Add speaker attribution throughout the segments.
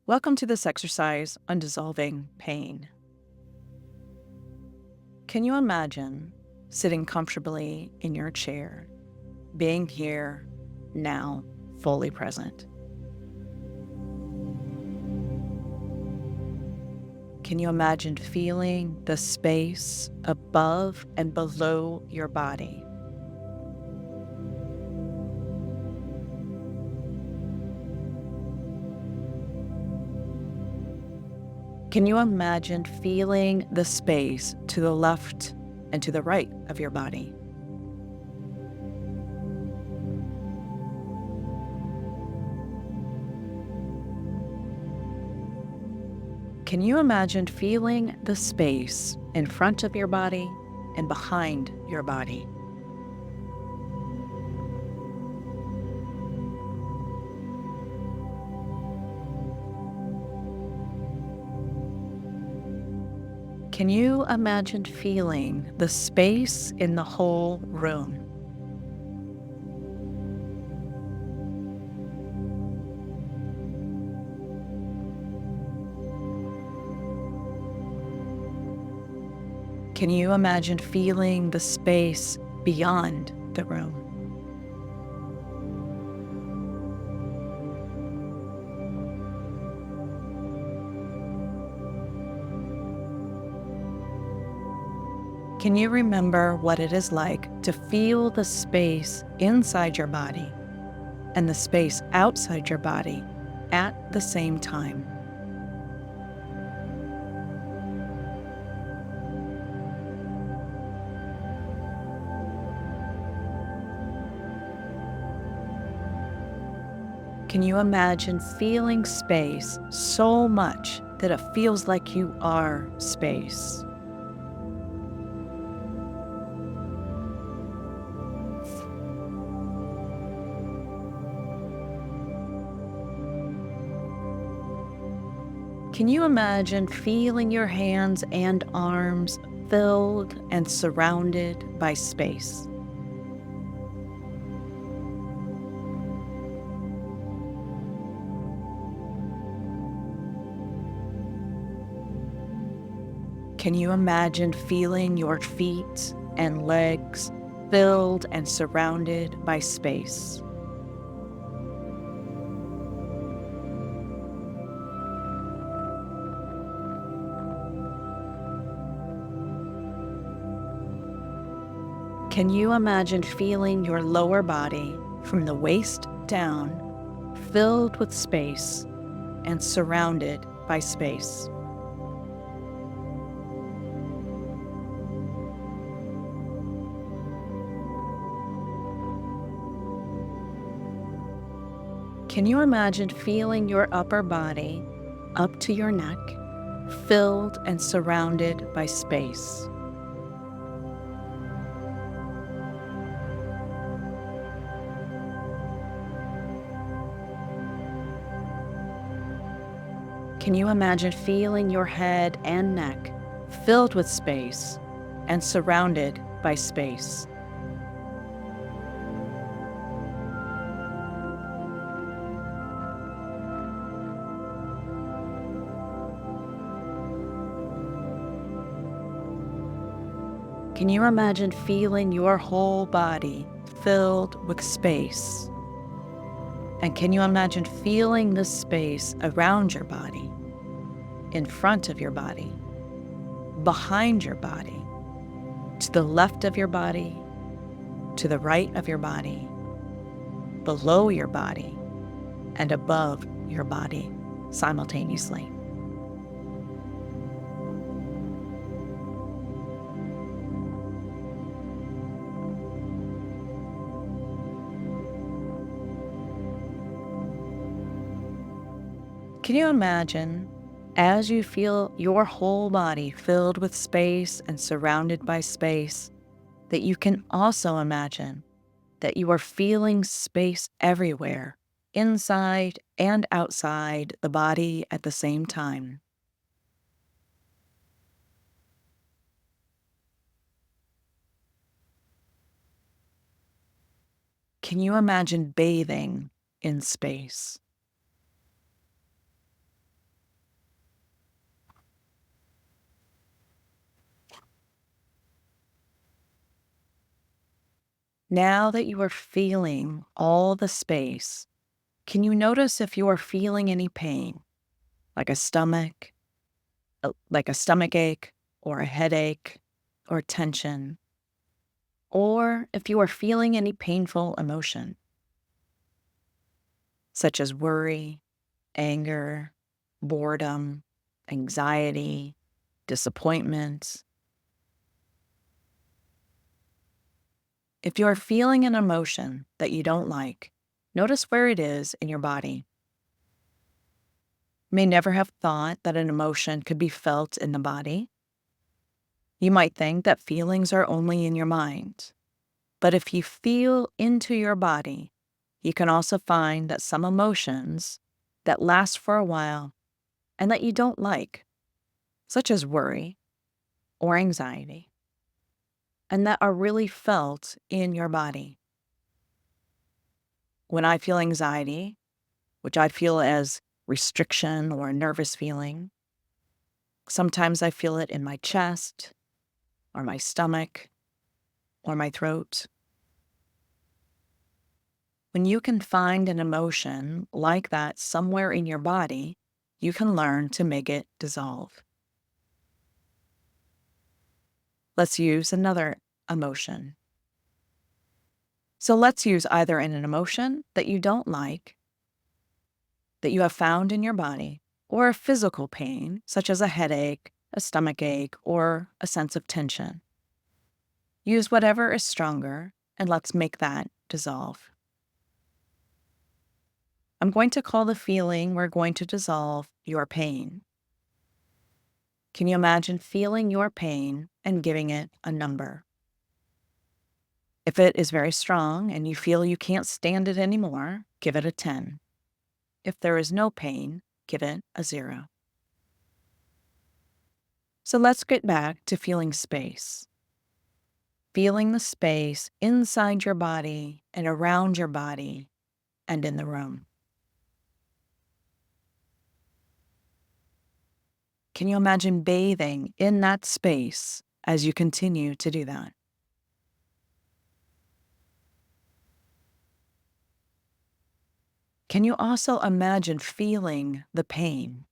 Speaker 1: Welcome to this exercise on dissolving pain. Can you imagine sitting comfortably in your chair, being here, now, fully present? Can you imagine feeling the space above and below your body? Can you imagine feeling the space to the left and to the right of your body? Can you imagine feeling the space in front of your body and behind your body? Can you imagine feeling the space in the whole room? Can you imagine feeling the space beyond the room? Can you remember what it is like to feel the space inside your body and the space outside your body at the same time? Can you imagine feeling space so much that it feels like you are space? Can you imagine feeling your hands and arms filled and surrounded by space? Can you imagine feeling your feet and legs filled and surrounded by space? Can you imagine feeling your lower body from the waist down filled with space and surrounded by space? Can you imagine feeling your upper body up to your neck filled and surrounded by space? Can you imagine feeling your head and neck filled with space and surrounded by space? Can you imagine feeling your whole body filled with space? And can you imagine feeling the space around your body, in front of your body, behind your body, to the left of your body, to the right of your body, below your body, and above your body simultaneously? Can you imagine, as you feel your whole body filled with space and surrounded by space, that you can also imagine that you are feeling space everywhere, inside and outside the body at the same time? Can you imagine bathing in space? Now that you are feeling all the space, can you notice if you are feeling any pain, like like a stomach ache or a headache or tension, or if you are feeling any painful emotion, such as worry, anger, boredom, anxiety, disappointment? If you are feeling an emotion that you don't like, notice where it is in your body. You may never have thought that an emotion could be felt in the body. You might think that feelings are only in your mind. But if you feel into your body, you can also find that some emotions that last for a while and that you don't like, such as worry or anxiety, and that are really felt in your body. When I feel anxiety, which I feel as restriction or a nervous feeling, sometimes I feel it in my chest or my stomach or my throat. When you can find an emotion like that somewhere in your body, you can learn to make it dissolve. Let's use another emotion. So let's use either an emotion that you don't like, that you have found in your body, or a physical pain, such as a headache, a stomach ache, or a sense of tension. Use whatever is stronger, and let's make that dissolve. I'm going to call the feeling we're going to dissolve your pain. Can you imagine feeling your pain and giving it a number? If it is very strong and you feel you can't stand it anymore, give it a 10. If there is no pain, give it a 0. So let's get back to feeling space. Feeling the space inside your body and around your body and in the room. Can you imagine bathing in that space as you continue to do that? Can you also imagine feeling the pain?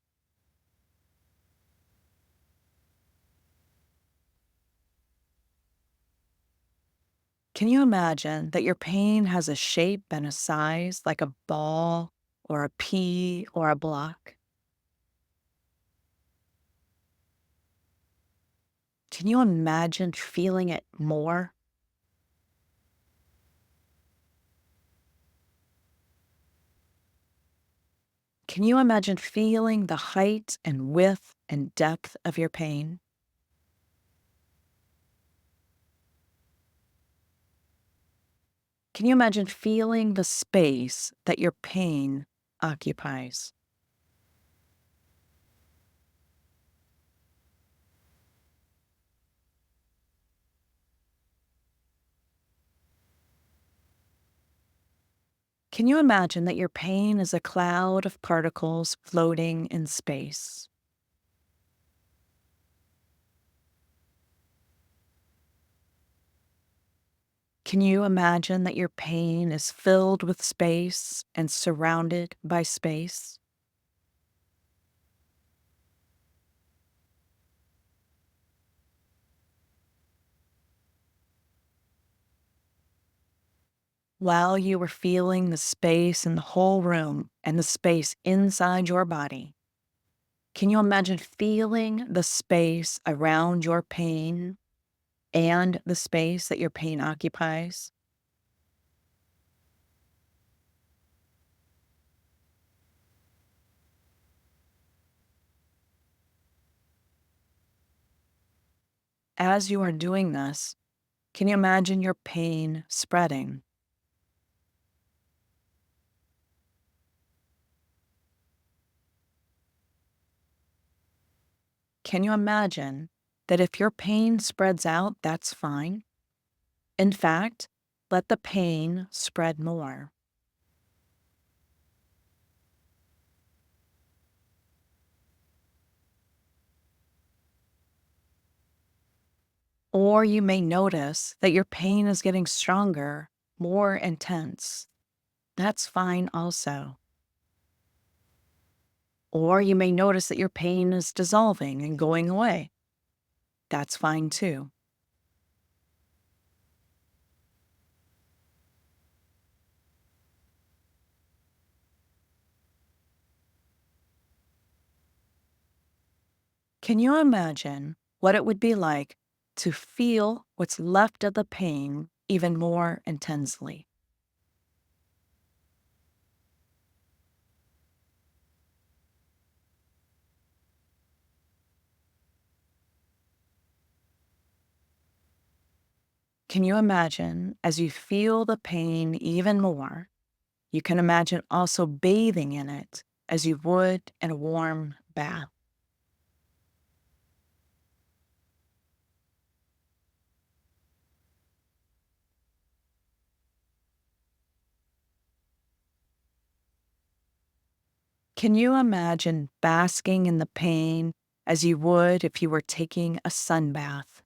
Speaker 1: Can you imagine that your pain has a shape and a size like a ball or a pea or a block? Can you imagine feeling it more? Can you imagine feeling the height and width and depth of your pain? Can you imagine feeling the space that your pain occupies? Can you imagine that your pain is a cloud of particles floating in space? Can you imagine that your pain is filled with space and surrounded by space? While you were feeling the space in the whole room and the space inside your body, can you imagine feeling the space around your pain and the space that your pain occupies? As you are doing this, can you imagine your pain spreading? Can you imagine that if your pain spreads out, that's fine? In fact, let the pain spread more. Or you may notice that your pain is getting stronger, more intense. That's fine also. Or you may notice that your pain is dissolving and going away. That's fine too. Can you imagine what it would be like to feel what's left of the pain even more intensely? Can you imagine as you feel the pain even more, you can imagine also bathing in it as you would in a warm bath? Can you imagine basking in the pain as you would if you were taking a sun bath?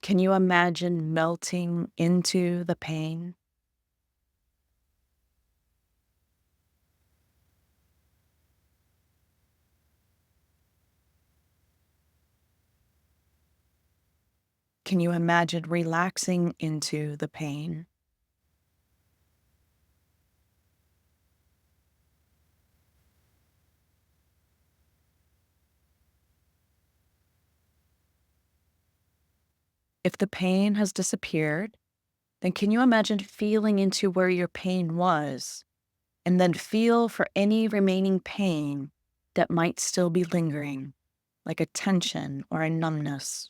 Speaker 1: Can you imagine melting into the pain? Can you imagine relaxing into the pain? If the pain has disappeared, then can you imagine feeling into where your pain was and then feel for any remaining pain that might still be lingering, like a tension or a numbness?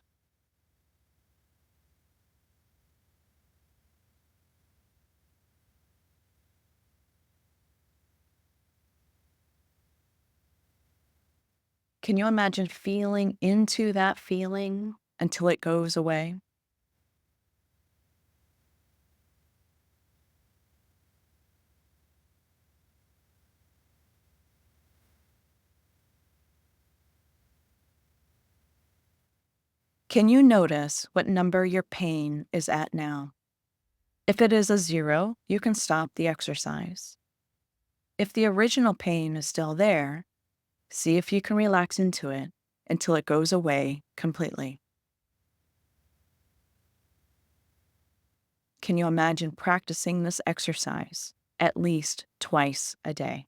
Speaker 1: Can you imagine feeling into that feeling until it goes away? Can you notice what number your pain is at now? If it is a 0, you can stop the exercise. If the original pain is still there, see if you can relax into it until it goes away completely. Can you imagine practicing this exercise at least twice a day?